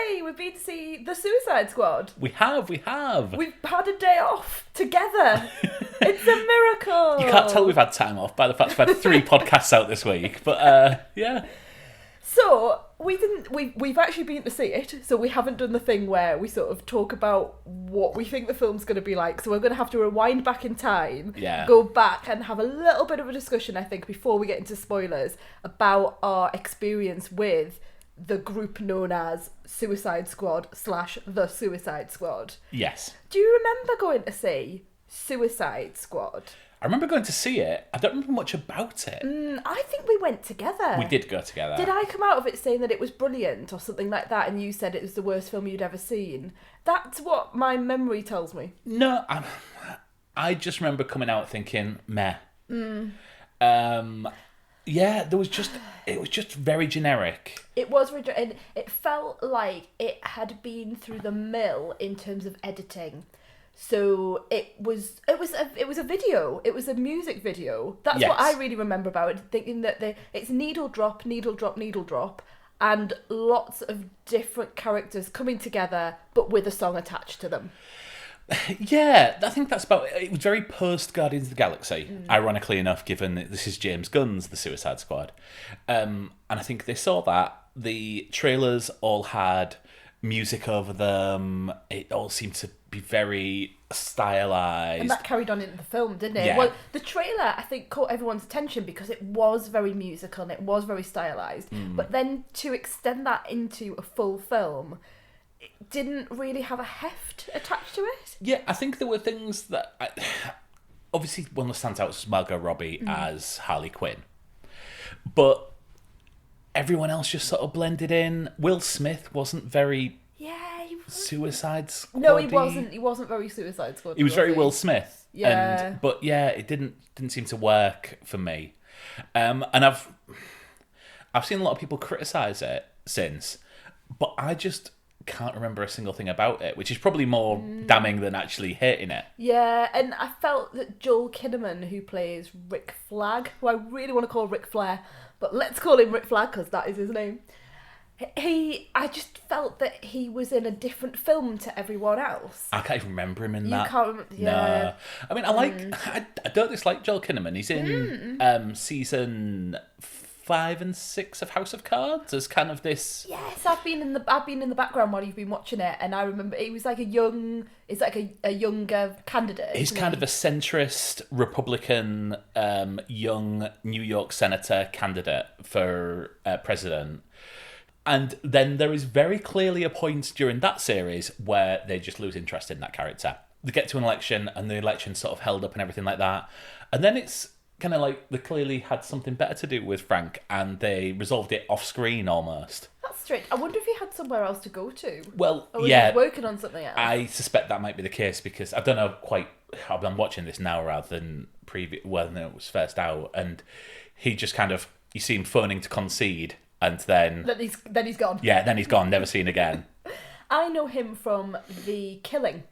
Yay! We've been to see The Suicide Squad. We have. We've had a day off together. It's a miracle. You can't tell we've had time off by the fact we've had 3 podcasts out this week, but yeah. So we've actually been to see it, so we haven't done the thing where we sort of talk about what we think the film's going to be like. So we're going to have to rewind back in time, go back and have a little bit of a discussion, I think, before we get into spoilers about our experience with the group known as Suicide Squad / The Suicide Squad. Yes. Do you remember going to see Suicide Squad? I remember going to see it. I don't remember much about it. I think we went together. We did go together. Did I come out of it saying that it was brilliant or something like that, and you said it was the worst film you'd ever seen? That's what my memory tells me. No, I just remember coming out thinking, meh. Yeah, it was just very generic. It was, and it felt like it had been through the mill in terms of editing. So it was a video. It was a music video. That's what I really remember about it. Thinking that it's needle drop, and lots of different characters coming together, but with a song attached to them. Yeah, I think that's about it. It was very post Guardians of the Galaxy, ironically enough, given that this is James Gunn's The Suicide Squad. And I think they saw that. The trailers all had music over them. It all seemed to be very stylized. And that carried on into the film, didn't it? Yeah. Well, the trailer, I think, caught everyone's attention because it was very musical and it was very stylized. But then to extend that into a full film, it didn't really have a heft attached to it. Yeah, I think there were things that... obviously, one that stands out is Margot Robbie as Harley Quinn. But everyone else just sort of blended in. Will Smith wasn't very... Suicide Squad. No, he wasn't. He wasn't very Suicide Squad. He was very Will Smith. Yeah. But yeah, it didn't seem to work for me. And I've seen a lot of people criticize it since, but I just can't remember a single thing about it, which is probably more damning than actually hating it. Yeah, and I felt that Joel Kinnaman, who plays Rick Flag, who I really want to call Rick Flair, but let's call him Rick Flag because that is his name. I just felt that he was in a different film to everyone else. I can't even remember him in that. You can't remember? Yeah. No. I mean, I don't dislike Joel Kinnaman. He's in season 5 and 6 of House of Cards as kind of this... Yes, I've been in the background while you've been watching it, and I remember he was like a younger candidate. He's kind of a centrist Republican young New York senator candidate for president. And then there is very clearly a point during that series where they just lose interest in that character. They get to an election and the election's sort of held up and everything like that. And then it's kind of like they clearly had something better to do with Frank and they resolved it off screen almost. That's strange. I wonder if he had somewhere else to go to. Well, or was he working on something else? I suspect that might be the case because I don't know quite how I'm watching this now rather than when it was first out. And he just kind of, you see him phoning to concede. And then he's gone. Yeah, then he's gone, never seen again. I know him from The Killing,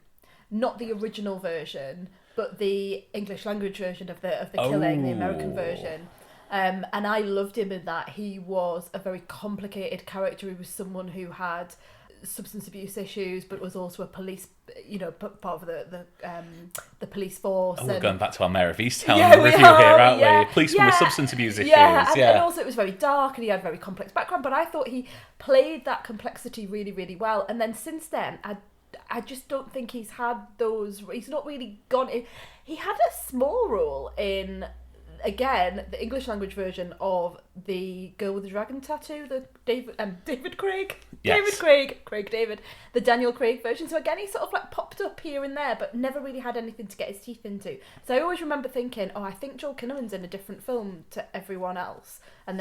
not the original version, but the English language version of the Killing, the American version. And I loved him in that. He was a very complicated character. He was someone who had substance abuse issues, but was also a police, part of the police force. We're going back to our Mayor of Easttown review here, aren't we? Policeman with substance abuse issues. And also it was very dark and he had a very complex background, but I thought he played that complexity really, really well. And then since then, I just don't think he's had those... He's not really gone... He had a small role in... Again, the English language version of the Girl with the Dragon Tattoo, the David Craig. Yes. Craig David. The Daniel Craig version. So again, he sort of like popped up here and there, but never really had anything to get his teeth into. So I always remember thinking, I think Joel Kinnaman's in a different film to everyone else. And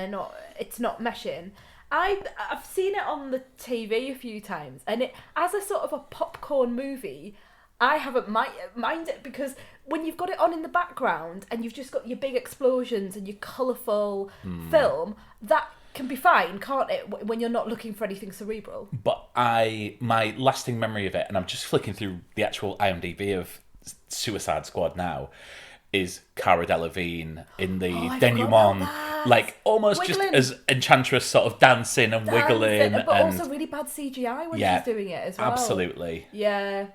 it's not meshing. I've seen it on the TV a few times, and it as a sort of a popcorn movie, I haven't mind it because when you've got it on in the background and you've just got your big explosions and your colourful film, that can be fine, can't it, when you're not looking for anything cerebral? But my lasting memory of it, and I'm just flicking through the actual IMDb of Suicide Squad now, is Cara Delevingne in the I denouement, forgot about that. like almost Wiggling. just as Enchantress sort of dancing and wiggling. But and also really bad CGI when Yeah, she's doing it as well. absolutely. Yeah.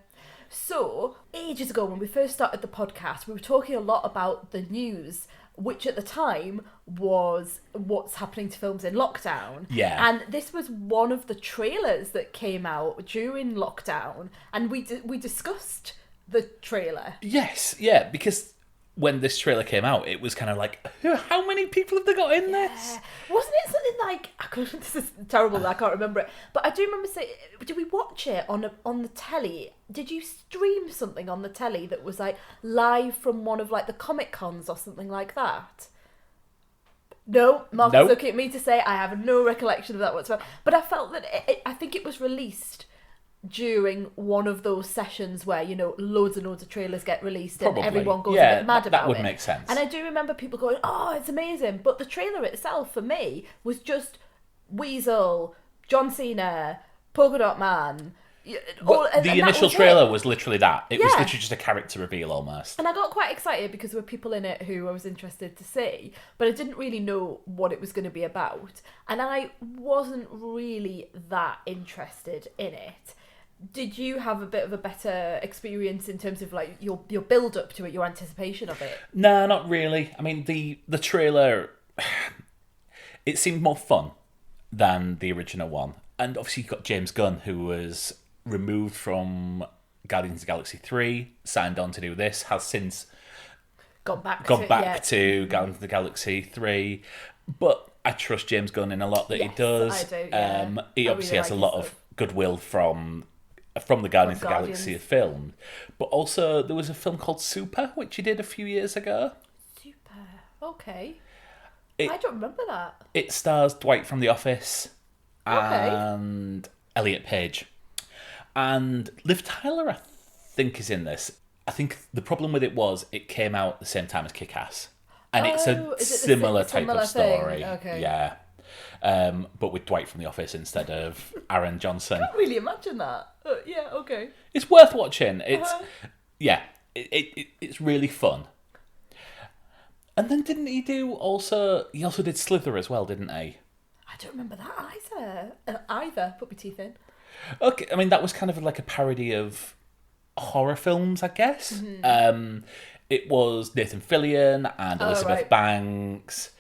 So, ages ago when we first started the podcast, we were talking a lot about the news, which at the time was what's happening to films in lockdown. Yeah. And this was one of the trailers that came out during lockdown, and we discussed the trailer. Yes, yeah, because when this trailer came out, it was kind of like, how many people have they got in this? Wasn't it something like, this is terrible that I can't remember it, but I do remember saying, did we watch it on the telly? Did you stream something on the telly that was like live from one of like the Comic Cons or something like that? No, Mark is looking at me to say I have no recollection of that whatsoever. But I felt that I think it was released during one of those sessions where, you know, loads and loads of trailers get released and everyone goes a bit mad about it. That would make sense. And I do remember people going, oh, it's amazing. But the trailer itself, for me, was just Weasel, John Cena, Polka Dot Man. The initial trailer was literally that. It was literally just a character reveal almost. And I got quite excited because there were people in it who I was interested to see, but I didn't really know what it was going to be about. And I wasn't really that interested in it. Did you have a bit of a better experience in terms of like your build up to it, your anticipation of it? No, not really. I mean, the trailer, it seemed more fun than the original one. And obviously you've got James Gunn, who was removed from Guardians of the Galaxy 3, signed on to do this, has since gone back to Guardians of the Galaxy 3. But I trust James Gunn in a lot that he does. I do, yeah. He obviously has a lot of goodwill from the Guardians of the Galaxy film. But also there was a film called Super, which he did a few years ago. Super. Okay. I don't remember that. It stars Dwight from The Office and Elliot Page. And Liv Tyler, I think, is in this. I think the problem with it was it came out at the same time as Kick-Ass. And it's a similar type of story. Okay. Yeah. But with Dwight from The Office instead of Aaron Johnson. I can't really imagine that. Yeah, okay. It's worth watching. It's it's really fun. And then didn't he do also... He also did Slither as well, didn't he? I don't remember that either. Put my teeth in. Okay, I mean, that was kind of like a parody of horror films, I guess. Mm-hmm. It was Nathan Fillion and Elizabeth Banks,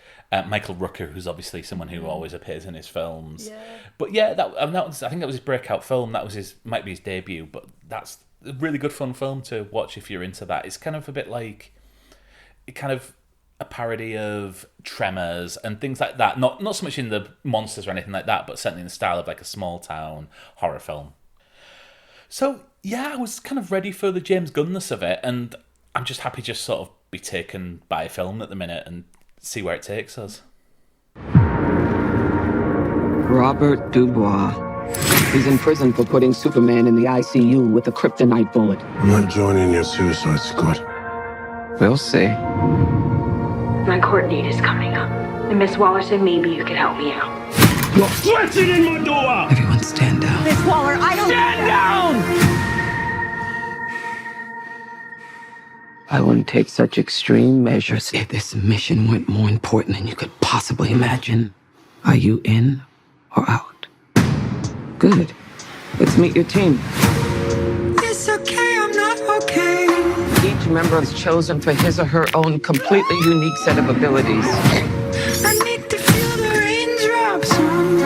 Michael Rooker, who's obviously someone who always appears in his films. Yeah. But yeah, that was, I think that was his breakout film. That was might be his debut, but that's a really good fun film to watch if you're into that. It's kind of a bit like... a parody of Tremors and things like that. Not so much in the monsters or anything like that, but certainly in the style of like a small town horror film. So yeah, I was kind of ready for the James Gunness of it, and I'm just happy just sort of be taken by a film at the minute and see where it takes us. Robert Dubois. He's in prison for putting Superman in the ICU with a kryptonite bullet. I'm not joining your suicide squad. We'll see. My court date is coming up. And Miss Waller said maybe you could help me out. You're flexing in my door! Everyone stand down. Miss Waller, I don't... Stand down! I wouldn't take such extreme measures if this mission went more important than you could possibly imagine. Are you in or out? Good. Let's meet your team. It's okay, I'm not okay. Each member is chosen for his or her own completely unique set of abilities. I need to feel the raindrops on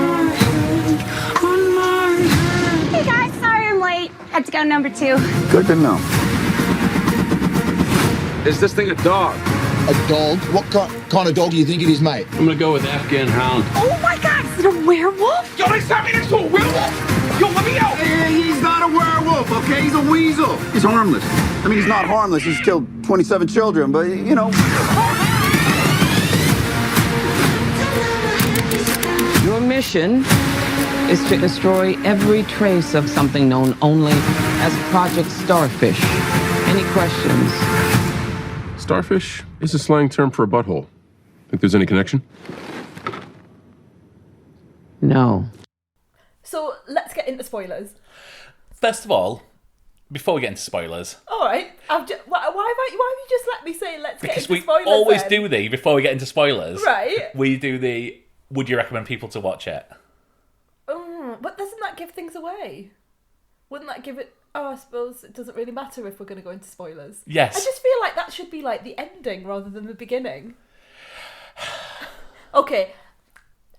my head. Hey guys, sorry I'm late. Had to go number 2. Good to know. Is this thing a dog? A dog? What kind of dog do you think it is, mate? I'm gonna go with Afghan Hound. Oh my god, is it a werewolf? Yo, they sent me next to a werewolf! Yo, let me out! Hey, he's not a werewolf, okay? He's a weasel. He's harmless. I mean, he's not harmless. He's killed 27 children, but, you know. Your mission is to destroy every trace of something known only as Project Starfish. Any questions? Starfish is a slang term for a butthole. Think there's any connection? No. So let's get into spoilers. First of all, before we get into spoilers, All right. Why have you just let me say let's get because into we spoilers always then? do the before we get into spoilers, Right. We do the would you recommend people to watch it? But doesn't that give things away? Wouldn't that give it... Oh, I suppose it doesn't really matter if we're going to go into spoilers. Yes. I just feel like that should be like the ending rather than the beginning. Okay,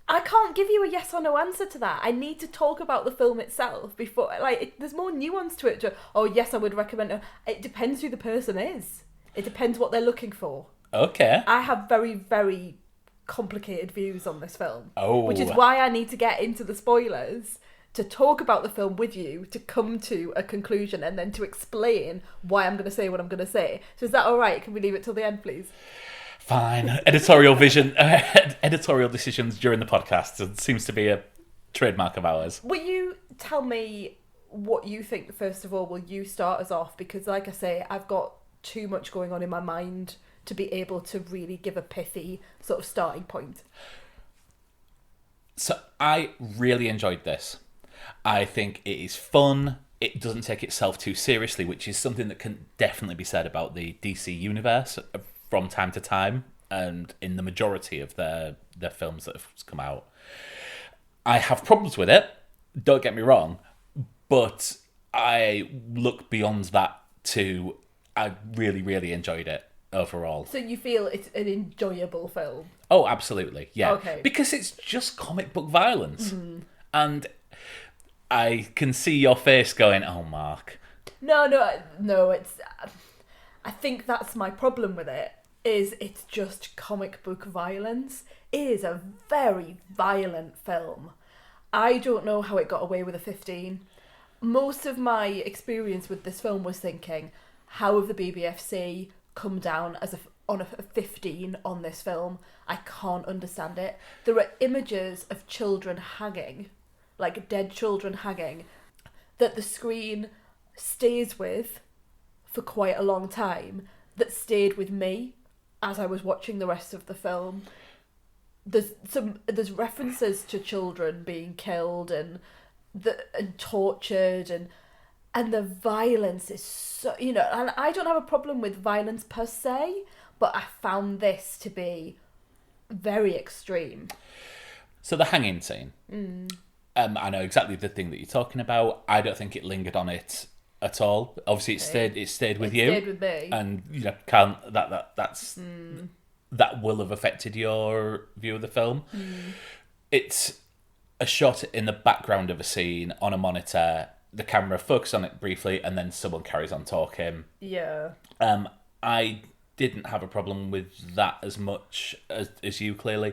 I can't give you a yes or no answer to that. I need to talk about the film itself before... there's more nuance to it. Oh, yes, I would recommend it. It depends who the person is. It depends what they're looking for. Okay. I have very, very complicated views on this film. Oh. Which is why I need to get into the spoilers to talk about the film with you, to come to a conclusion, and then to explain why I'm going to say what I'm going to say. So is that all right? Can we leave it till the end, please? Fine. Editorial decisions during the podcast. It seems to be a trademark of ours. Will you tell me what you think, first of all? Will you start us off? Because like I say, I've got too much going on in my mind to be able to really give a pithy sort of starting point. So I really enjoyed this. I think it is fun. It doesn't take itself too seriously, which is something that can definitely be said about the DC universe from time to time, and in the majority of their films that have come out. I have problems with it, don't get me wrong, but I look beyond that to I really, really enjoyed it overall. So you feel it's an enjoyable film? Oh, absolutely, yeah. Okay. Because it's just comic book violence. And I can see your face going, oh, Mark. No, it's... I think that's my problem with it, is it's just comic book violence. It is a very violent film. I don't know how it got away with a 15. Most of my experience with this film was thinking, how have the BBFC come down on a 15 on this film? I can't understand it. There are images of children hanging, like dead children hanging, that the screen stays with for quite a long time, that stayed with me as I was watching the rest of the film. There's references to children being killed and tortured, and the violence is so, and I don't have a problem with violence per se, but I found this to be very extreme. So the hanging scene. I know exactly the thing that you're talking about. I don't think it lingered on it at all. Obviously, it stayed with you. It stayed with me. And that will have affected your view of the film. It's a shot in the background of a scene on a monitor. The camera focuses on it briefly, and then someone carries on talking. Yeah. I didn't have a problem with that as much as you, clearly.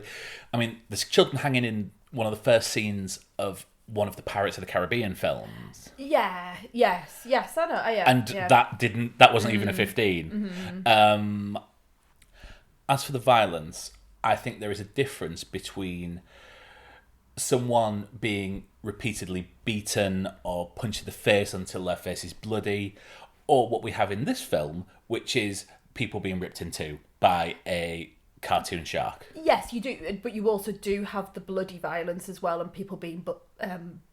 I mean, there's children hanging in one of the first scenes of one of the Pirates of the Caribbean films. Yeah. Yes, I know. That wasn't even a 15. As for the violence, I think there is a difference between someone being repeatedly beaten or punched in the face until their face is bloody, or what we have in this film, which is people being ripped in two by a cartoon shark. Yes, you do, but you also do have the bloody violence as well, and people being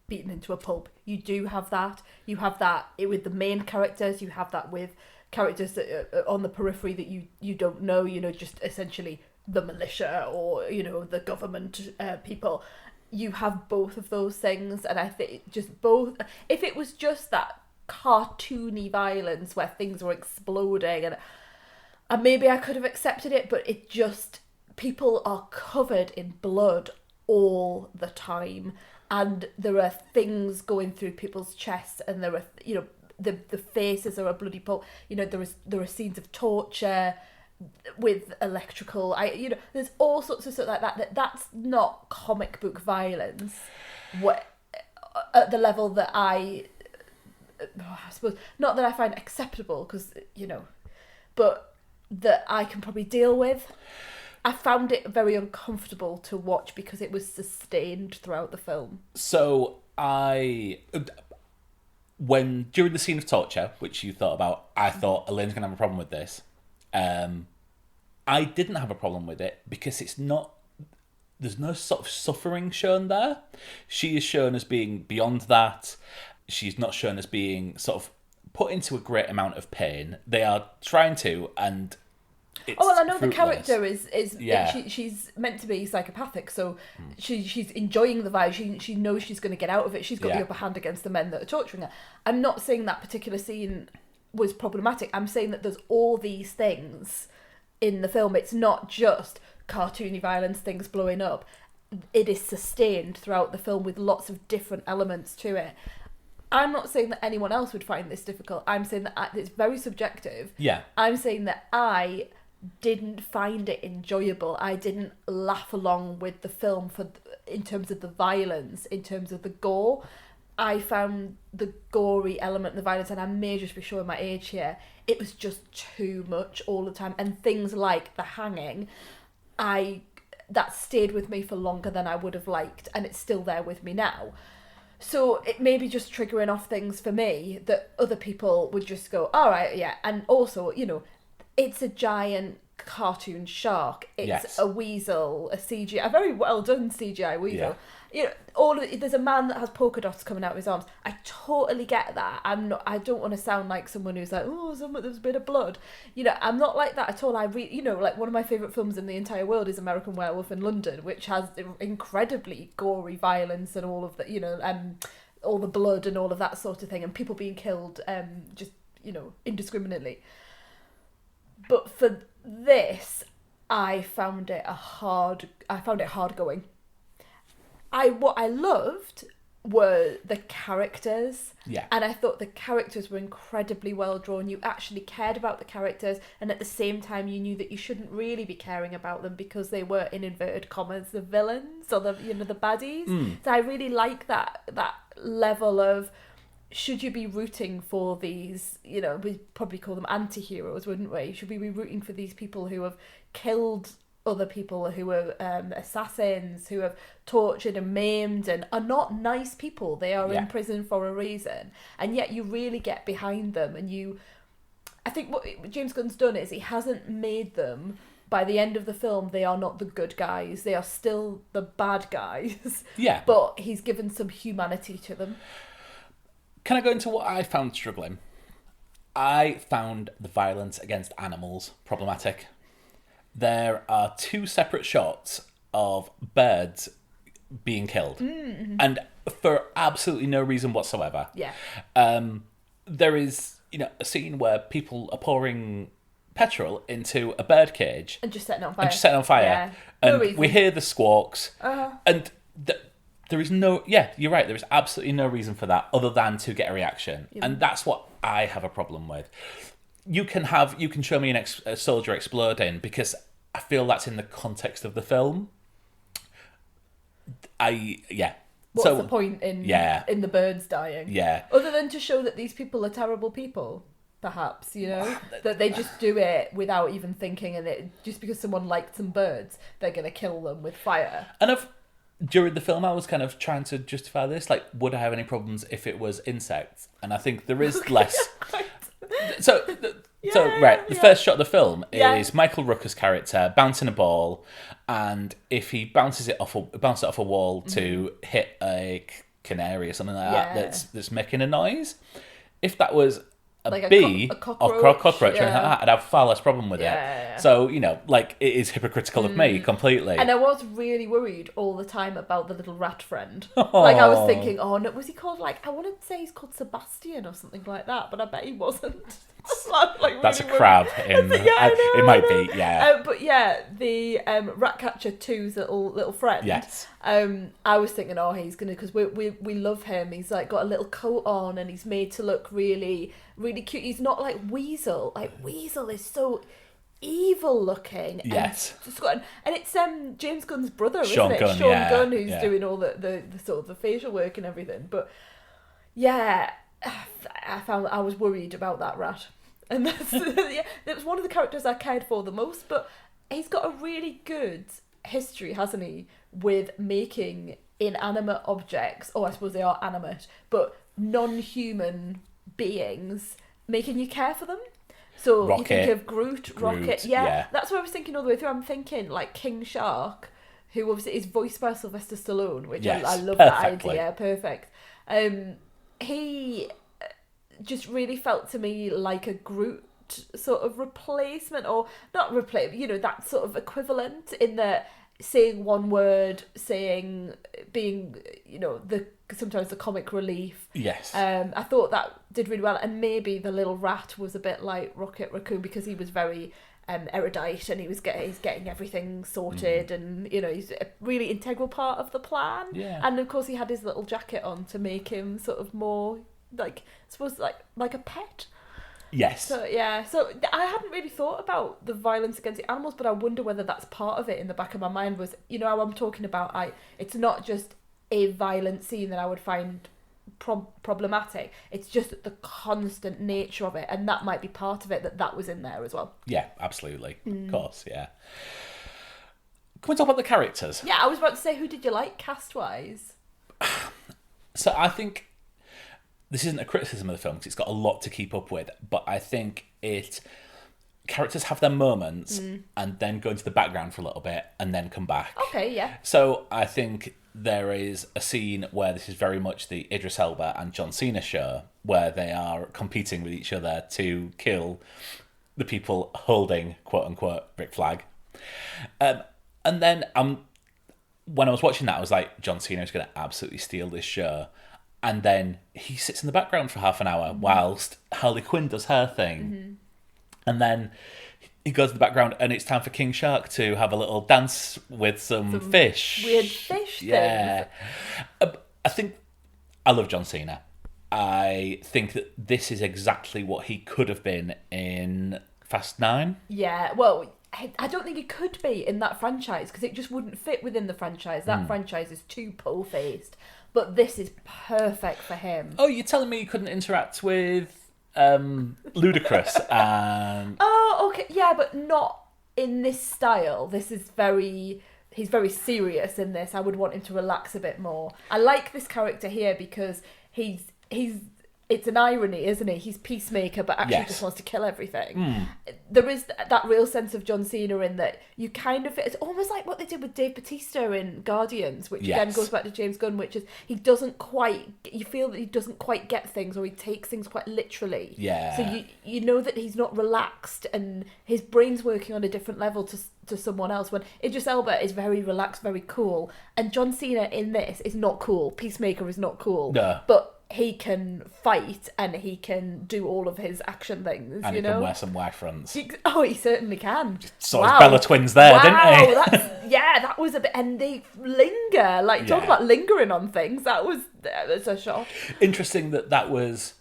beaten into a pulp. You do have that. You have that with the main characters. You have that with characters that are on the periphery that you don't know. Just essentially the militia or the government people. You have both of those things, and I think just both. If it was just that cartoony violence where things were exploding and maybe I could have accepted it, but it just, people are covered in blood all the time, and there are things going through people's chests, and there are, the faces are a bloody pulp. There are scenes of torture with electrical. There's all sorts of stuff like that. That's not comic book violence. At the level that I suppose, not that I find acceptable, because but that I can probably deal with. I found it very uncomfortable to watch because it was sustained throughout the film. So during the scene of torture, which you thought about, I thought Elaine's going to have a problem with this. I didn't have a problem with it because there's no sort of suffering shown there. She is shown as being beyond that. She's not shown as being sort of put into a great amount of pain. They are trying to, and it's well, I know fruitless. the character is Yeah. she's meant to be psychopathic, so she's enjoying the vibe. She knows she's going to get out of it. She's got the upper hand against the men that are torturing her. I'm not saying that particular scene was problematic. I'm saying that there's all these things in the film. It's not just cartoony violence, things blowing up. It is sustained throughout the film with lots of different elements to it. I'm not saying that anyone else would find this difficult. I'm saying that it's very subjective. Yeah. I'm saying that I didn't find it enjoyable. I didn't laugh along with the film in terms of the violence, in terms of the gore. I found the gory element, the violence, and I may just be showing my age here, it was just too much all the time. And things like the hanging, that stayed with me for longer than I would have liked, and it's still there with me now. So it may be just triggering off things for me that other people would just go, all right, yeah. And also, it's a giant cartoon shark. It's a weasel, a CGI, a very well done CGI weasel. There's a man that has polka dots coming out of his arms. I totally get that. I don't want to sound like someone who's like, there's a bit of blood. I'm not like that at all. Like one of my favourite films in the entire world is American Werewolf in London, which has incredibly gory violence and all of the, all the blood and all of that sort of thing, and people being killed, indiscriminately. But for this, I found it hard going. What I loved were the characters. Yeah. And I thought the characters were incredibly well drawn. You actually cared about the characters, and at the same time you knew that you shouldn't really be caring about them because they were, in inverted commas, the villains or the baddies. So I really like that level of, should you be rooting for these, we'd probably call them anti-heroes, wouldn't we? Should we be rooting for these people who have killed other people, who are assassins, who have tortured and maimed and are not nice people? They are in prison for a reason. And yet you really get behind them, and I think what James Gunn's done is he hasn't made them, by the end of the film, they are not the good guys. They are still the bad guys. Yeah. But he's given some humanity to them. Can I go into what I found struggling? I found the violence against animals problematic. There are 2 separate shots of birds being killed. Mm-hmm. And for absolutely no reason whatsoever. Yeah. There is, a scene where people are pouring petrol into a bird cage. And just setting it on fire. Yeah. No And reason. we hear the squawks. Uh-huh. And there is no... Yeah, you're right. There is absolutely no reason for that other than to get a reaction. Yeah. And that's what I have a problem with. You can show me a soldier exploding because I feel that's in the context of the film. What's the point in the birds dying? Yeah. Other than to show that these people are terrible people, perhaps, that they just do it without even thinking, and just because someone liked some birds, they're going to kill them with fire. And during the film, I was kind of trying to justify this. Like, would I have any problems if it was insects? And I think there is less. The first shot of the film is Michael Rooker's character bouncing a ball, and if he bounces it off a wall to hit a canary or something like that, that's making a noise. If that was a bee a or a cockroach or anything like that, I'd have far less problem with it. So, it is hypocritical of me completely. And I was really worried all the time about the little rat friend. Like, I was thinking, no, was he called, I want to say he's called Sebastian or something like that, but I bet he wasn't. That's a crab. It might be, yeah. But the Ratcatcher 2's little friend. Yes. I was thinking, he's gonna, because we love him. He's got a little coat on, and he's made to look really, really cute. He's not like Weasel. Like, Weasel is so evil looking. Yes. And it's James Gunn's brother, Sean isn't it? Gunn, Sean Gunn, who's doing all the sort of the facial work and everything. But I was worried about that rat. And that was one of the characters I cared for the most, but he's got a really good history, hasn't he, with making inanimate objects, or I suppose they are animate, but non-human beings, making you care for them. So Rocket, you think of Groot, Rocket, that's what I was thinking all the way through. I'm thinking like King Shark, who obviously is voiced by Sylvester Stallone, which I love that idea, perfect. He just really felt to me like a Groot sort of replacement, or not replace, that sort of equivalent, in that saying one word, being sometimes the comic relief. Yes. I thought that did really well, and maybe the little rat was a bit like Rocket Raccoon because he was very erudite, and he's getting everything sorted, and he's a really integral part of the plan. Yeah. And of course he had his little jacket on to make him sort of more like, I suppose, like a pet. Yes. So I hadn't really thought about the violence against the animals, but I wonder whether that's part of it. In the back of my mind was, how I'm talking about, it's not just a violent scene that I would find problematic, it's just the constant nature of it, and that might be part of it, that was in there as well. Yeah, absolutely. Of course, yeah. Can we talk about the characters? Yeah, I was about to say, who did you like cast-wise? So I think this isn't a criticism of the film because it's got a lot to keep up with, but I think characters have their moments and then go into the background for a little bit and then come back. Okay, yeah. So I think there is a scene where this is very much the Idris Elba and John Cena show, where they are competing with each other to kill the people holding, quote-unquote, Rick Flag. And then when I was watching that, I was like, John Cena is going to absolutely steal this show. And then he sits in the background for half an hour whilst Harley Quinn does her thing. And then he goes to the background and it's time for King Shark to have a little dance with some fish. Weird fish things. Yeah. I think I love John Cena. I think that this is exactly what he could have been in Fast 9. Yeah, well, I don't think it could be in that franchise because it just wouldn't fit within the franchise. That franchise is too pole-faced. But this is perfect for him. Oh, you're telling me you couldn't interact with Ludacris and... Oh, okay. Yeah, but not in this style. He's very serious in this. I would want him to relax a bit more. I like this character here because it's an irony, isn't it? He's peacemaker, but actually just wants to kill everything. There is that real sense of John Cena in that you kind of... It's almost like what they did with Dave Bautista in Guardians, which again goes back to James Gunn, which is you feel that he doesn't quite get things, or he takes things quite literally. Yeah. So you know that he's not relaxed, and his brain's working on a different level to someone else, when Idris Elba is very relaxed, very cool, and John Cena in this is not cool. Peacemaker is not cool. No. But he can fight and he can do all of his action things, and he can wear some Y fronts. He certainly can. Saw his Bella twins there, didn't he? That was a bit... And they linger. Talk about lingering on things. That was a shot. Interesting that was...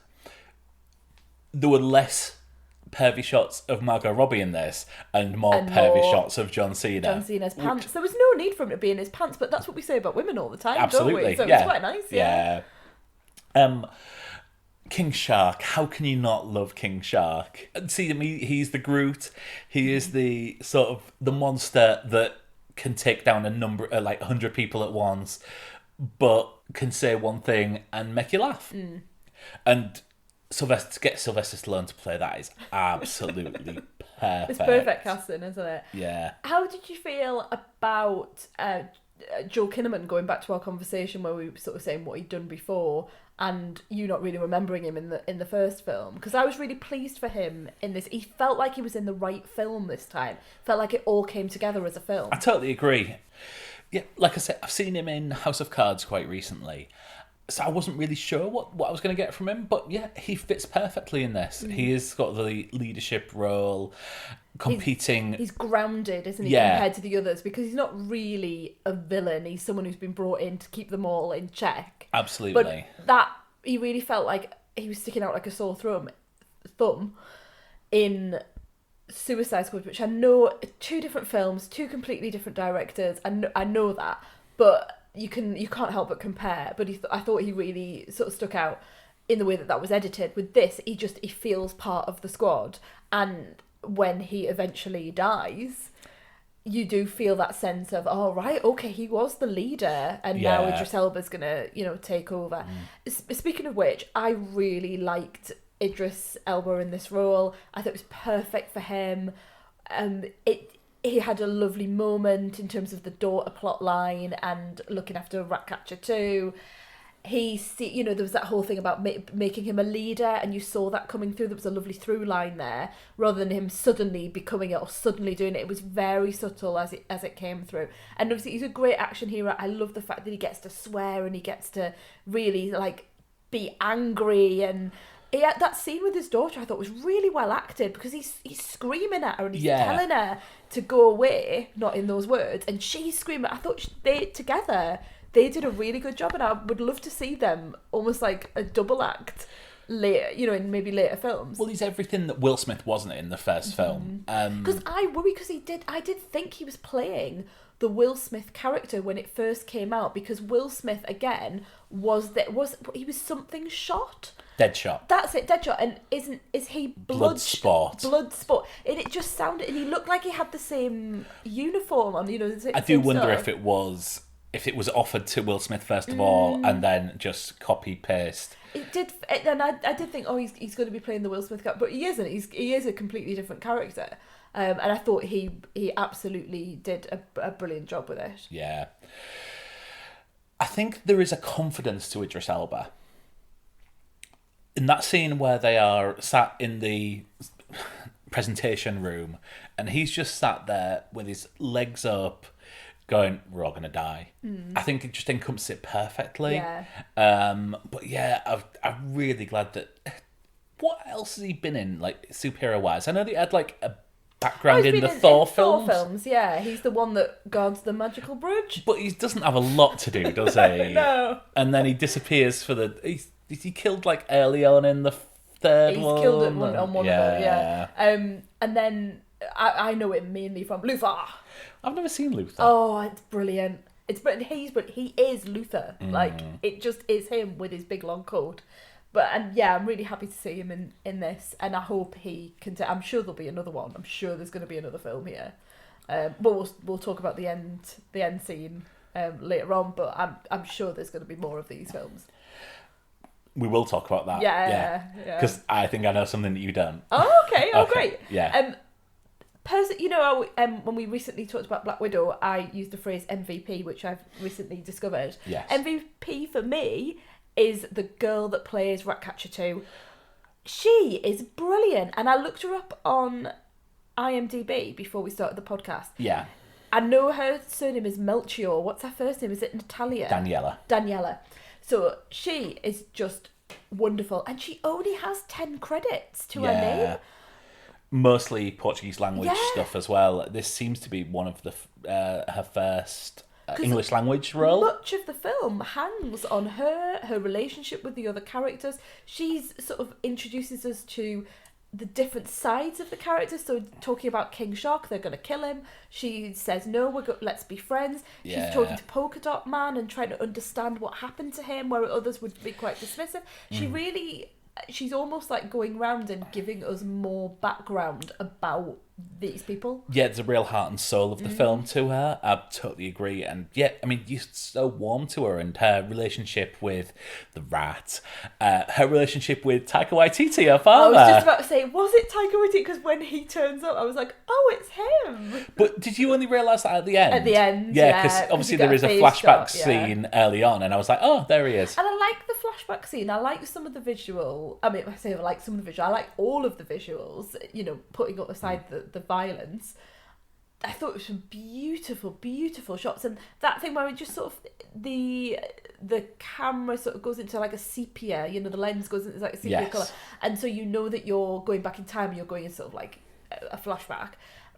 There were less pervy shots of Margot Robbie in this and more pervy shots of John Cena. John Cena's pants. There was no need for him to be in his pants, but that's what we say about women all the time, Absolutely, don't we? So it's quite nice, yeah. King Shark, how can you not love King Shark? See, I mean, he's the Groot. He is the sort of the monster that can take down a number, 100 people at once, but can say one thing and make you laugh. And to get Sylvester Stallone to play that is absolutely perfect. It's perfect casting, isn't it? Yeah. How did you feel about Joel Kinnaman, going back to our conversation where we were sort of saying what he'd done before, and you not really remembering him in the first film? Because I was really pleased for him in this. He felt like he was in the right film this time. Felt like it all came together as a film. I totally agree. Yeah, like I said, I've seen him in House of Cards quite recently, so I wasn't really sure what I was going to get from him. But yeah, he fits perfectly in this. He has got the leadership role, competing. He's grounded, isn't he, compared to the others? Because he's not really a villain. He's someone who's been brought in to keep them all in check. Absolutely. But he really felt like he was sticking out like a sore thumb in Suicide Squad, which I know, 2 different films, 2 completely different directors. I know that, but you can't help but compare. But I thought he really sort of stuck out in the way that was edited. With this, he feels part of the squad, and when he eventually dies, you do feel that sense of, oh, right, okay, he was the leader, and now Idris Elba's gonna, take over. Speaking of which, I really liked Idris Elba in this role. I thought it was perfect for him. He had a lovely moment in terms of the daughter plot line and looking after Ratcatcher 2. there was that whole thing about making him a leader, and you saw that coming through. There was a lovely through line there, rather than him suddenly becoming it or suddenly doing it. It was very subtle as it came through. And obviously he's a great action hero. I love the fact that he gets to swear and he gets to really like be angry, and that scene with his daughter I thought was really well acted, because he's screaming at her and he's telling her to go away, not in those words, and she's screaming. I thought they did a really good job, and I would love to see them almost like a double act later, in maybe later films. Well, he's everything that Will Smith wasn't in the first film. Because I worry, because I did think he was playing the Will Smith character when it first came out, because Will Smith again was something shot. Deadshot. That's it, Deadshot. And is he Bloodsport? Bloodsport. And it just sounded, and he looked like he had the same uniform on. I do wonder if it was offered to Will Smith first of all, and then just copy paste. It did, and I did think, he's going to be playing the Will Smith character, but he isn't. He is a completely different character, and I thought he absolutely did a brilliant job with it. Yeah, I think there is a confidence to Idris Elba in that scene where they are sat in the presentation room, and he's just sat there with his legs up, going, "We're all gonna die." I think it just encompasses it perfectly. Yeah. But yeah, I'm really glad that. What else has he been in, like superhero wise? I know that he had like a background in the Thor films. Thor films, yeah. He's the one that guards the magical bridge. But he doesn't have a lot to do, does he? No. And then he disappears for the. He killed like early on in the third one. He's killed it on one of them, yeah. And then I know it mainly from Luther. I've never seen Luther. Oh, it's brilliant. He is Luther. Like, it just is him with his big long coat. I'm really happy to see him in this, and I hope he can. I'm sure there'll be another one. I'm sure there's going to be another film here. But we'll talk about the end scene later on. But I'm sure there's going to be more of these films. We will talk about that. Yeah. Because I think I know something that you don't. Oh, okay. Oh, great. Yeah. When we recently talked about Black Widow, I used the phrase MVP, which I've recently discovered. Yes. MVP for me is the girl that plays Ratcatcher 2. She is brilliant, and I looked her up on IMDb before we started the podcast. Yeah. I know her surname is Melchior. What's her first name? Is it Natalia? Daniela. So she is just wonderful, and she only has 10 credits to her name. Mostly Portuguese language stuff as well. This seems to be one of the her first English language role. Much of the film hangs on her relationship with the other characters. She's sort of introduces us to the different sides of the characters. So talking about King Shark, they're going to kill him. She says, no, let's be friends. Yeah. She's talking to Polka Dot Man and trying to understand what happened to him, where others would be quite dismissive. She's almost like going round and giving us more background about these people. Yeah, there's a real heart and soul of the film to her. I totally agree. And yeah, I mean, you're so warm to her, and her relationship with the rat, her relationship with Taika Waititi, her father. I was just about to say, was it Taika Waititi? Because when he turns up, I was like, oh, it's him. But did you only realise that at the end? At the end, yeah. Because obviously there is a flashback scene early on, and I was like, oh, there he is. And I like the flashback scene. I like some of the visual. I mean, I say I like some of the visual. I like all of the visuals, putting aside the violence. I thought it was some beautiful, beautiful shots, and that thing where it just sort of the camera sort of goes into like a sepia, the lens goes into like a sepia colour, and so that you're going back in time and you're going in sort of like a flashback,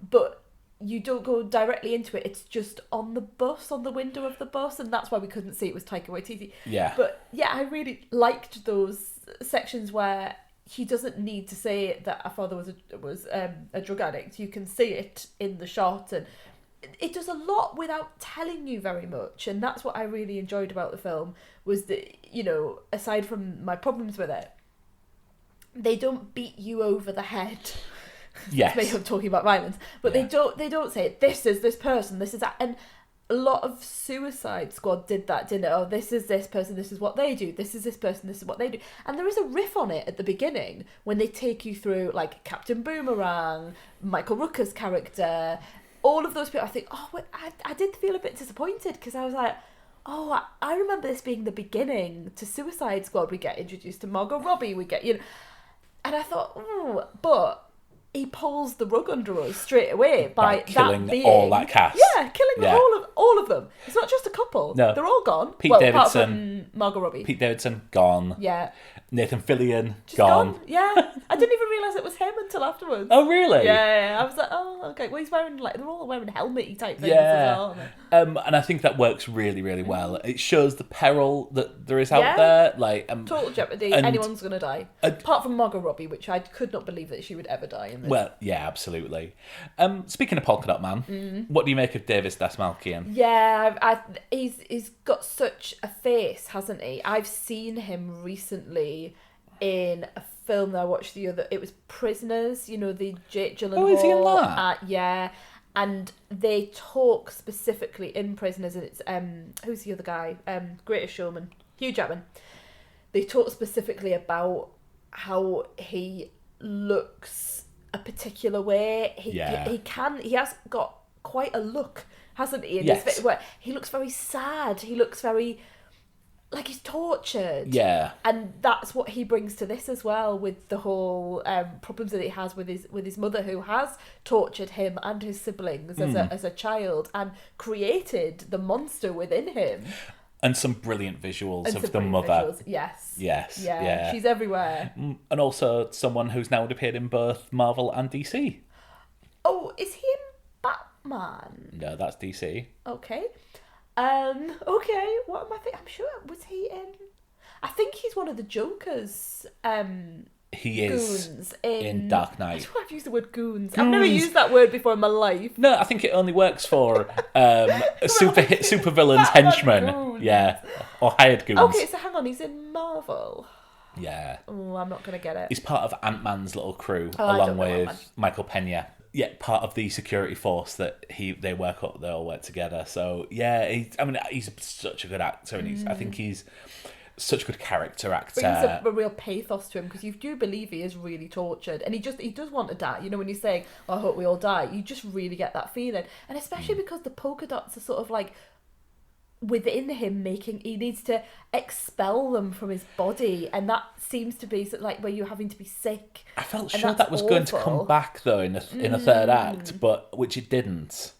but you don't go directly into it. It's just on the bus, on the window of the bus, and that's why we couldn't see it was Taika Waititi. Yeah. But yeah, I really liked those sections where he doesn't need to say that our father was a drug addict. You can see it in the shot, and it does a lot without telling you very much. And that's what I really enjoyed about the film, was that, aside from my problems with it, they don't beat you over the head. Yes. Maybe I'm talking about violence, but they don't say this is this person, this is that, and a lot of Suicide Squad did that, didn't it? Oh, this is this person, this is what they do. This is this person, this is what they do. And there is a riff on it at the beginning when they take you through, like, Captain Boomerang, Michael Rooker's character, all of those people. I think, I did feel a bit disappointed, because I was like, I remember this being the beginning to Suicide Squad. We get introduced to Margot Robbie. We get, and I thought, ooh, but he pulls the rug under us straight away by killing that being, all that cast. Yeah, killing all of them. It's not just a couple. No. They're all gone. Pete apart Davidson, from Margot Robbie. Pete Davidson, gone. Yeah. Nathan Fillion, Just gone. Yeah. I didn't even realise it was him until afterwards. Oh, really? Yeah. I was like, oh, okay. Well, he's wearing, they're all wearing helmet-y type things as well. And I think that works really, really well. It shows the peril that there is out there. Total jeopardy. Anyone's going to die. Apart from Margot Robbie, which I could not believe that she would ever die in this. Well, yeah, absolutely. Speaking of Polka Dot Man, what do you make of Davis Dasmalkian? Yeah, he's got such a face, hasn't he? I've seen him recently in a film that I watched it was Prisoners, the Jake Gyllenhaal. Oh, is he in that? Yeah, and they talk specifically in Prisoners, and it's who's the other guy? Greatest Showman, Hugh Jackman. They talk specifically about how he looks a particular way. He has got quite a look, hasn't he? Yes. Where he looks very sad. He looks very like he's tortured. Yeah. And that's what he brings to this as well, with the whole problems that he has with his mother, who has tortured him and his siblings as a child and created the monster within him. And some brilliant visuals of the mother. Yes. Yeah. She's everywhere. And also someone who's now appeared in both Marvel and DC. Oh, is he in Batman? No, that's DC. Okay. Okay, what am I thinking? I'm sure, was he in... I think he's one of the Joker's he is goons in Dark Knight. I swear I've used the word goons. I've never used that word before in my life. No, I think it only works for supervillains henchmen. Goons. Yeah, or hired goons. Okay, so hang on, he's in Marvel. Yeah. Oh, I'm not going to get it. He's part of Ant-Man's little crew, I along don't know Ant-Man. with Michael Pena. Yeah, part of the security force that they all work together. So yeah, he's such a good actor, and I think he's such a good character actor. Brings a real pathos to him, because you do believe he is really tortured, and he does want to die. When he's saying, "I hope we all die," you just really get that feeling, and especially because the polka dots are sort of like within him, he needs to expel them from his body, and that seems to be like where you're having to be sick. I felt sure that was going to come back though in a third act, but which it didn't.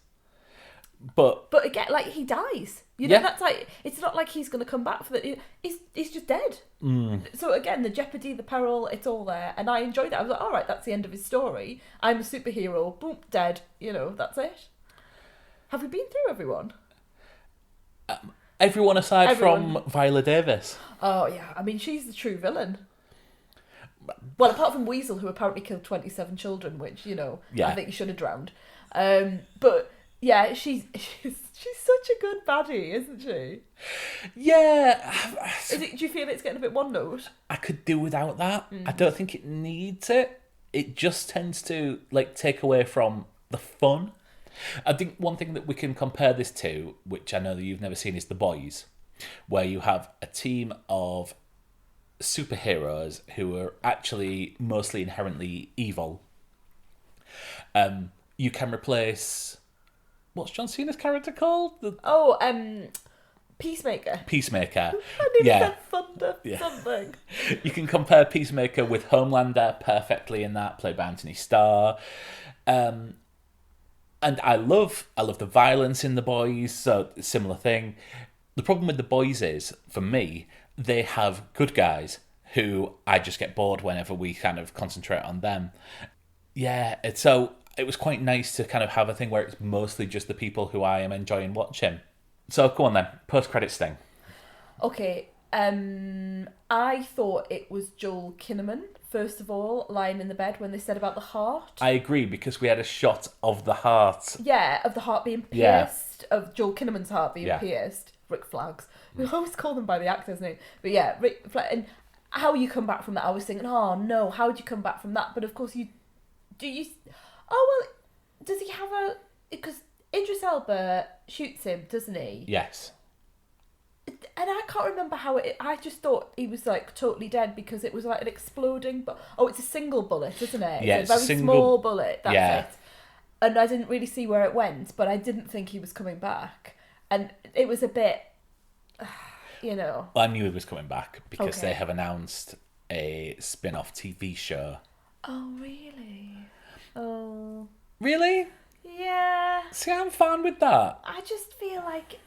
But again, like, he dies. That's like, it's not like he's going to come back for that. He's just dead. So again, the jeopardy, the peril, it's all there, and I enjoyed that. I was like, all right, that's the end of his story. I'm a superhero. Boom, dead. That's it. Have we been through everyone? Everyone aside from Viola Davis. Oh yeah, she's the true villain. Well, apart from Weasel, who apparently killed 27 children, which I think he should have drowned. But yeah, she's such a good baddie, isn't she? Yeah. Do you feel it's getting a bit one note? I could do without that. I don't think it needs it. It just tends to take away from the fun. I think one thing that we can compare this to, which I know that you've never seen, is The Boys, where you have a team of superheroes who are actually mostly inherently evil. You can replace... What's John Cena's character called? Peacemaker. Peacemaker. I nearly said Thunder something. You can compare Peacemaker with Homelander perfectly in that, played by Anthony Starr. And I love the violence in The Boys, so similar thing. The problem with The Boys is, for me, they have good guys who I just get bored whenever we kind of concentrate on them. Yeah, so it was quite nice to kind of have a thing where it's mostly just the people who I am enjoying watching. So go on then, post-credits thing. Okay, I thought it was Joel Kinnaman, first of all, lying in the bed when they said about the heart. I agree, because we had a shot of the heart. Yeah, of the heart being pierced, of Joel Kinnaman's heart being pierced. Rick Flags. We always call them by the actor's name. But yeah, Rick Flags. And how you come back from that, I was thinking, oh no, how would you come back from that? But of course does he have a... Because Idris Elba shoots him, doesn't he? Yes. And I can't remember how I just thought he was totally dead, because it was like an exploding... it's a single bullet, isn't it? Yeah, it's a very small bullet, that's it. And I didn't really see where it went, but I didn't think he was coming back. And it was a bit... you know. Well, I knew he was coming back because Okay. they have announced a spin-off TV show. Oh, really? Oh. Really? Yeah. See, I'm fine with that. I just feel like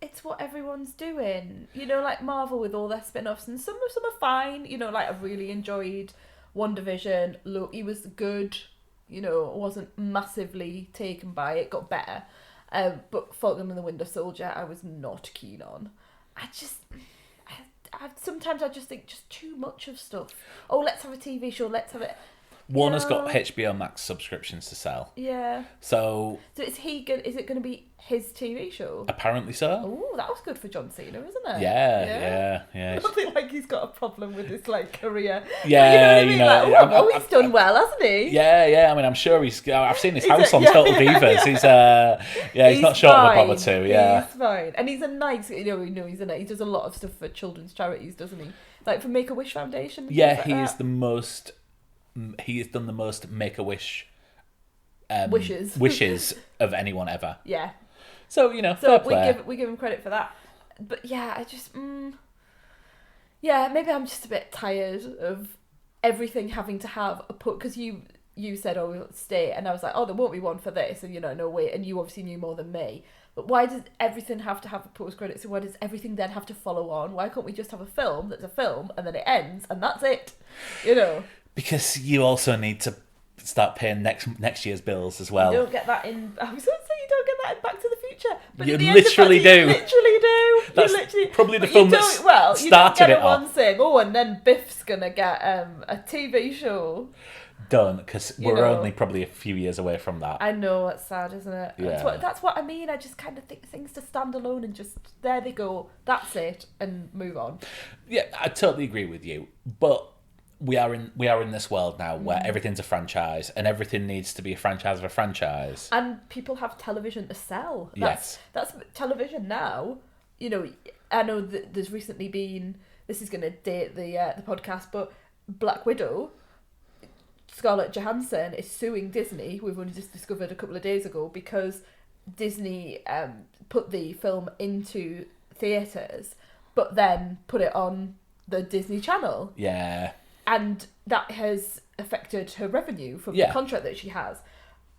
it's what everyone's doing. You know, like Marvel with all their spin-offs, and some are fine. You know, like I've really enjoyed WandaVision. Loki was good. You know, wasn't massively taken by it. Got better. But Falcon and the Winter Soldier, I was not keen on. Sometimes I just think just too much of stuff. Oh, let's have a TV show. Let's have it. Warner's got know. HBO Max subscriptions to sell. Yeah. So So is it going to be his TV show? apparently so. Oh, that was good for John Cena, isn't it? Yeah. Nothing like he's got a problem with his like career. Yeah, you know what I mean? Like, oh, he's done well, hasn't he? Yeah. I mean, I'm sure I've seen his He's house a- on yeah, Total yeah, Divas. yeah. He's not short of a bob or fine. two. Yeah. He's fine, and he's a nice. He does a lot of stuff for children's charities, doesn't he? Like for Make-A-Wish Foundation. And Yeah, things he like is that. the most. He has done the most Make-A-Wish wishes of anyone ever. Yeah. So So fair play. we give him credit for that. But yeah, I just yeah, maybe I'm just a bit tired of everything having to have a put, because you said, oh, we'll stay, and I was like, oh, there won't be one for this, and no wait, and you obviously knew more than me. But why does everything have to have a post credits? So why does everything then have to follow on? Why can't we just have a film that's a film and then it ends and that's it? Because you also need to start paying next year's bills as well. You don't get that in. I was going to say you don't get that in Back to the Future, but You at the end of literally Back- do. You literally do. That's you literally, probably the but film you that don't, well, you don't started get it everyone off. saying, oh, and then Biff's gonna get a TV show. Done, because we're know. only probably a few years away from that. I know, it's sad, isn't it? Yeah. That's what I mean. I just kind of think things to stand alone and just there they go. That's it, and move on. Yeah, I totally agree with you. But we are in this world now where Mm. everything's a franchise and everything needs to be a franchise of a franchise. And people have television to sell. Yes. That's television now. I know that there's recently been. This is going to date the podcast, but Black Widow. Scarlett Johansson is suing Disney. We've only just discovered a couple of days ago because Disney put the film into theatres, but then put it on the Disney Channel. Yeah. And that has affected her revenue from Yeah. the contract that she has.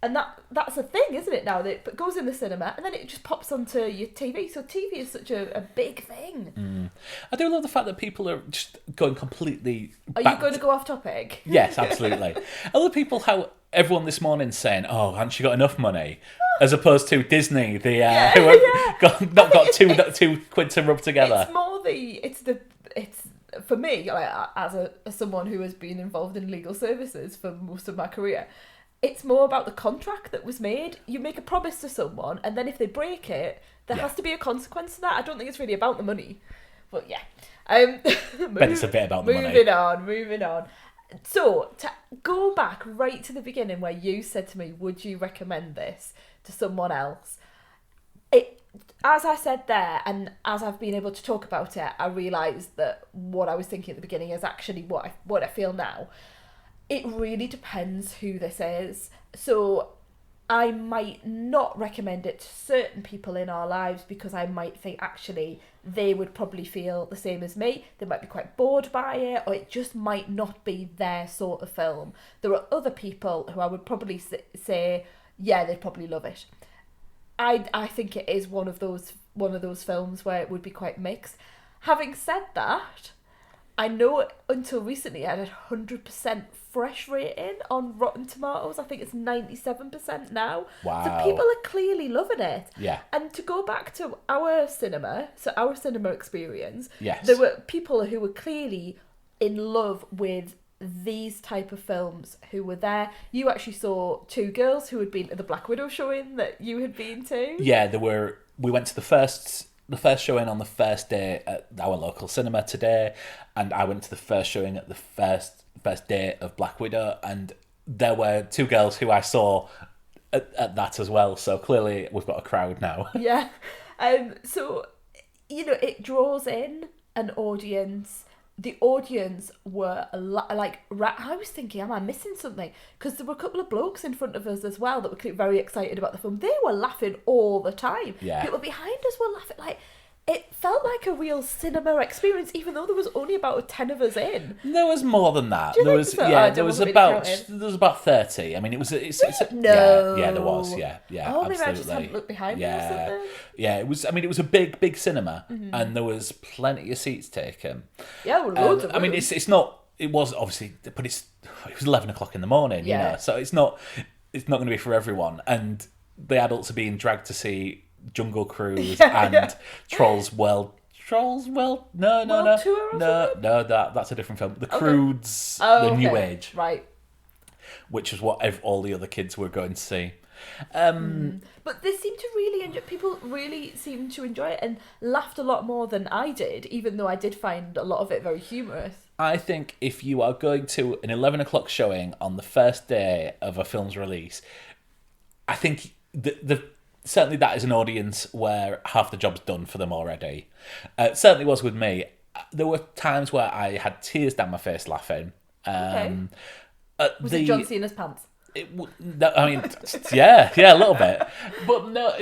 And that's a thing, isn't it, now? That it goes in the cinema and then it just pops onto your TV. So TV is such a big thing. I do love the fact that people are just going completely Are you going to go off topic? Yes, absolutely. Other people, how everyone this morning saying, "Oh, hasn't she got enough money?" As opposed to Disney, who have not got two quid to rub together. It's more it's for me, like, as someone who has been involved in legal services for most of my career. It's more about the contract that was made. You make a promise to someone, and then if they break it, there has to be a consequence to that. I don't think it's really about the money, but yeah. But it's a bit about the money. Moving on. So, to go back right to the beginning where you said to me, would you recommend this to someone else? As I said there, and as I've been able to talk about it, I realised that what I was thinking at the beginning is actually what I feel now. It really depends who this is. So I might not recommend it to certain people in our lives because I might think actually they would probably feel the same as me. They might be quite bored by it, or it just might not be their sort of film. There are other people who I would probably say, yeah, they'd probably love it. I think it is one of those films where it would be quite mixed. Having said that, I know until recently I had a 100% fresh rating on Rotten Tomatoes. I think it's 97% now. Wow. So people are clearly loving it. Yeah. And to go back to our cinema experience, Yes. there were people who were clearly in love with these type of films who were there. You actually saw two girls who had been to the Black Widow showing that you had been to. Yeah, we went to the first showing on the first day at our local cinema today, and I went to the first showing at the first day of Black Widow, and there were two girls who I saw at that as well, so clearly we've got a crowd now. Yeah. So, it draws in an audience. The audience were a lot like, I was thinking, am I missing something? Because there were a couple of blokes in front of us as well that were very excited about the film. They were laughing all the time. Yeah. People behind us were laughing. Like, it felt like a real cinema experience, even though there was only about 10 of us in. There was more than that. Do you There think was so? yeah, I there was wasn't really about counting. there was about 30. I mean, it was No. yeah, there was yeah, Oh, absolutely. maybe I just hadn't looked behind me or something. Yeah, it was. I mean, it was a big cinema, and there was plenty of seats taken. Yeah, well, loads of I mean, room. it's not. It was obviously, but it was 11 o'clock in the morning. Yeah. You know, so it's not going to be for everyone. And the adults are being dragged to see Jungle Cruise and Trolls World. No, World Tour or no, that's a different film. The Croods, the New Age, Right. which is what all the other kids were going to see. But they seemed to really enjoy. People really seemed to enjoy it and laughed a lot more than I did, even though I did find a lot of it very humorous. I think if you are going to an 11 o'clock showing on the first day of a film's release, I think certainly that is an audience where half the job's done for them already. It certainly was with me. There were times where I had tears down my face laughing. Was it John Cena's pants? I mean, yeah, a little bit. But no,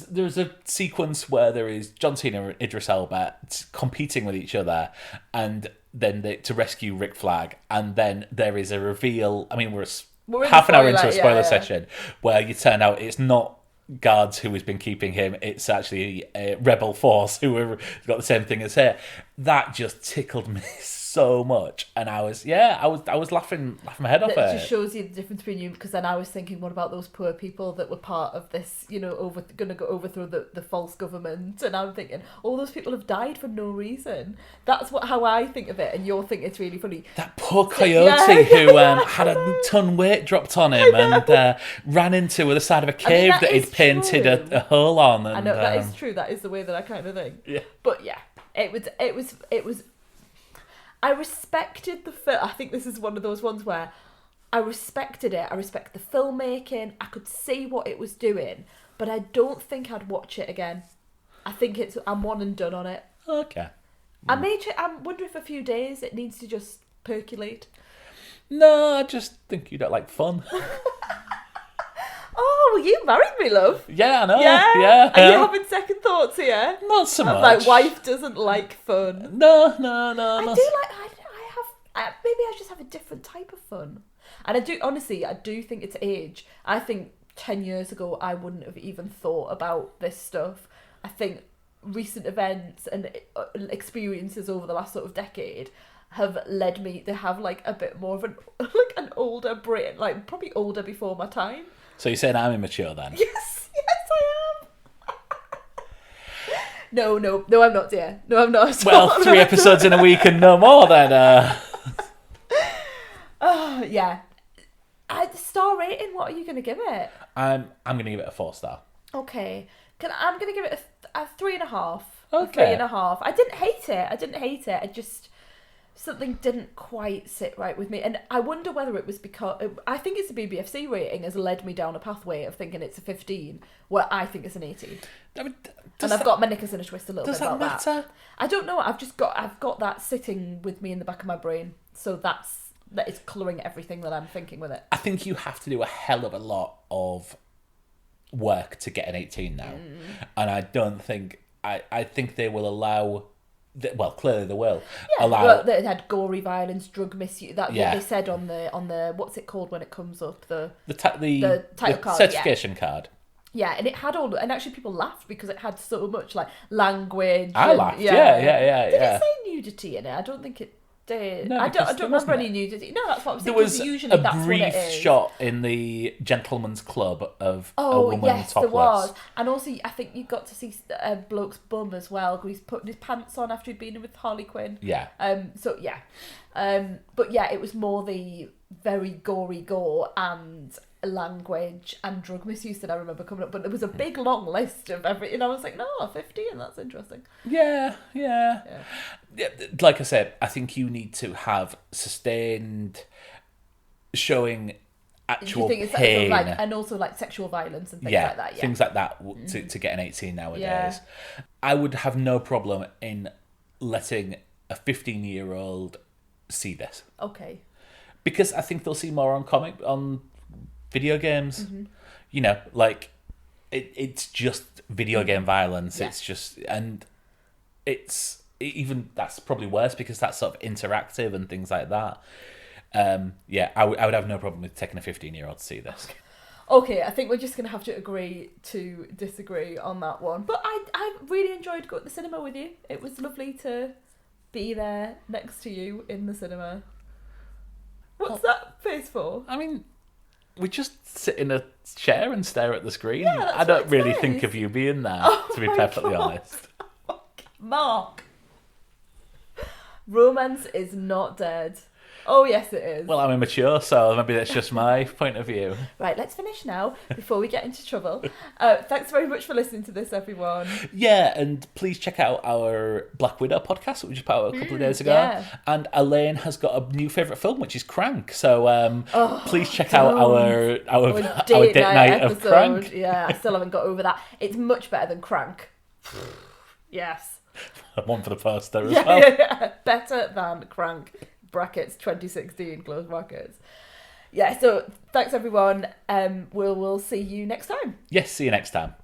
there's a sequence where there is John Cena and Idris Elba competing with each other, and then to rescue Rick Flag, and then there is a reveal. I mean, we're half an hour into a spoiler session where you turn out it's not guards who has been keeping him, it's actually a rebel force who have got the same thing as her. That just tickled me so much, and I was laughing my head off That it. just shows you the difference between you, because then I was thinking, what about those poor people that were part of this, going to go overthrow the false government, and I'm thinking, all those people have died for no reason. That's how I think of it, and you're thinking it's really funny. That poor coyote who had a ton weight dropped on him and ran into the side of a cave that he'd painted a hole on. And, I know that is true. That is the way that I kind of think. Yeah. But yeah, it was. I respected the film. I think this is one of those ones where I respected it. I respect the filmmaking. I could see what it was doing, but I don't think I'd watch it again. I think I'm one and done on it. Okay. I'm wondering if a few days it needs to just percolate. No, I just think you don't like fun. Oh, well, you married me, love. Yeah, I know. Yeah. Are Yeah. you having second thoughts here? Not so much. My wife doesn't like fun. No. I do like. Maybe I just have a different type of fun, and I do think it's age. I think 10 years ago I wouldn't have even thought about this stuff. I think recent events and experiences over the last sort of decade have led me to have like a bit more of an older brain, like probably older before my time. So you're saying I'm immature then? Yes, I am. No, I'm not, dear. No, I'm not. Well, 3 episodes in a week and no more then. Oh, yeah. Star rating, what are you going to give it? I'm going to give it a 4-star. Okay. I'm going to give it a 3.5. Okay. 3.5. I didn't hate it. I just... Something didn't quite sit right with me. And I wonder whether it was because... I think it's the BBFC rating has led me down a pathway of thinking it's a 15, where I think it's an 18. I mean, And I've got my knickers in a twist a little bit about that matter? I don't know. I've got that sitting with me in the back of my brain. So that is colouring everything that I'm thinking with it. I think you have to do a hell of a lot of work to get an 18 now. And I don't think... I think they will allow... Well, clearly they will allow... Well, they had gory violence, drug misuse. That's Yeah. what they said on the what's it called when it comes up? The title card, certification card. Yeah, and it had and actually people laughed because it had so much like language. I laughed. Yeah. Did it say nudity in it? I don't think it did. No, I don't remember any nudity. No, that's what I'm saying. There was usually that's what it is. There was a brief shot in the gentleman's club of a woman topless. There was. And also, I think you got to see a bloke's bum as well. He's putting his pants on after he'd been with Harley Quinn. Yeah. So yeah. But yeah, it was more the very gory gore and language and drug misuse that I remember coming up. But there was a big long list of everything. I was like, no, 15. That's interesting. Yeah. Like I said, I think you need to have sustained showing actual pain. Sort of like, and also like sexual violence and things like that. Yeah, things like that to get an 18 nowadays. Yeah. I would have no problem in letting a 15-year-old see this. Okay. Because I think they'll see more on video games. Mm-hmm. You know, like it's just video game violence. Yeah. It's just, and that's probably worse because that's sort of interactive and things like that. I would have no problem with taking a 15-year-old to see this. Okay, I think we're just going to have to agree to disagree on that one. But I really enjoyed going to the cinema with you. It was lovely to be there next to you in the cinema. What's that face for? I mean, we just sit in a chair and stare at the screen. Yeah, I don't really think of you being there, to be perfectly honest. Mark. Romance is not dead. Oh, yes, it is. Well, I'm immature, so maybe that's just my point of view. Right, let's finish now before we get into trouble. Thanks very much for listening to this, everyone. Yeah, and please check out our Black Widow podcast that we just put out a couple of days ago. Yeah. And Elaine has got a new favourite film, which is Crank. So please check out our date night of Crank. Yeah, I still haven't got over that. It's much better than Crank. Yes. One for the poster as well. Yeah. Better than Crank. Brackets 2016 close brackets. Yeah, so thanks everyone. We'll see you next time. Yes, see you next time.